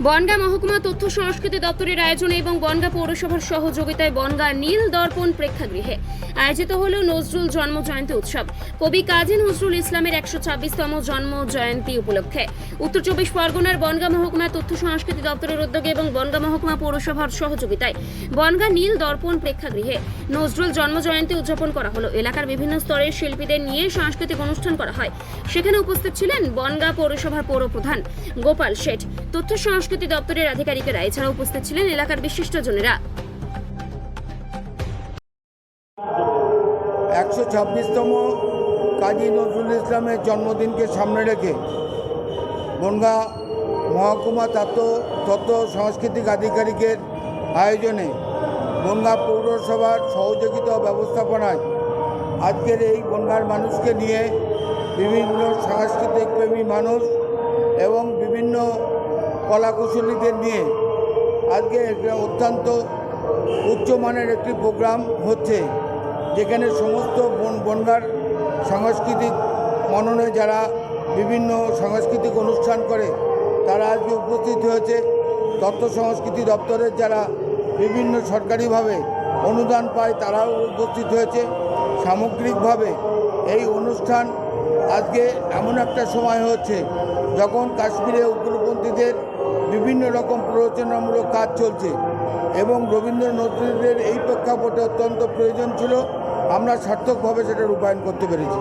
বনগাঁ মহকুমা তথ্য সংস্কৃতি দপ্তরের আয়োজনে এবং বনগাঁ পৌরসভার সহযোগিতায় বনগাঁ নীল দর্পণ প্রেক্ষাগৃহে আয়োজিত হল নজরুল জন্ম জয়ন্তী উৎসব। কবি কাজী নজরুল ইসলামের 126তম জন্ম জয়ন্তী উপলক্ষে উত্তর চব্বিশ পরগনার বনগাঁ মহকুমা তথ্য সংস্কৃতি দপ্তরের উদ্যোগে এবং বনগাঁ মহকুমা পৌরসভার সহযোগিতায় বনগাঁ নীল দর্পণ প্রেক্ষাগৃহে নজরুল জন্ম জয়ন্তী উদযাপন করা হলো। এলাকার বিভিন্ন স্তরের শিল্পীদের নিয়ে সাংস্কৃতিক অনুষ্ঠান করা হয়। সেখানে উপস্থিত ছিলেন বনগাঁ পৌরসভার পৌরপ্রধান গোপাল শেঠ, তথ্য সংস্কৃতি দপ্তরের আধিকারিকেরা। এছাড়া উপস্থিত ছিলেন এলাকার বিশিষ্টজনেরা। 126তম কাজী নজরুল ইসলামের জন্মদিনকে সামনে রেখে বনগাঁ মহকুমা তথ্য সাংস্কৃতিক আধিকারিকের আয়োজনে বনগাঁ পৌরসভার সহযোগিতা ও ব্যবস্থাপনায় আজকের এই বনগাঁর মানুষকে নিয়ে বিভিন্ন সাংস্কৃতিক প্রেমী মানুষ এবং বিভিন্ন কলাকুশলীদের নিয়ে আজকে অত্যন্ত উচ্চমানের একটি প্রোগ্রাম হচ্ছে, যেখানে সমস্ত বনগাঁর সাংস্কৃতিক মননে যারা বিভিন্ন সাংস্কৃতিক অনুষ্ঠান করে তারা আজকে উপস্থিত হয়েছে। তথ্য সংস্কৃতি দপ্তরের যারা বিভিন্ন সরকারিভাবে অনুদান পায় তারাও উপস্থিত হয়েছে। সামগ্রিকভাবে এই অনুষ্ঠান আজকে এমন একটা সময় হচ্ছে যখন কাশ্মীরে উগ্রপন্থীদের বিভিন্ন রকম প্ররোচনামূলক কাজ চলছে এবং রবীন্দ্র নজরুলের এই প্রেক্ষাপটে অত্যন্ত প্রয়োজন ছিল। আমরা সার্থকভাবে সেটা রূপায়ণ করতে পেরেছি।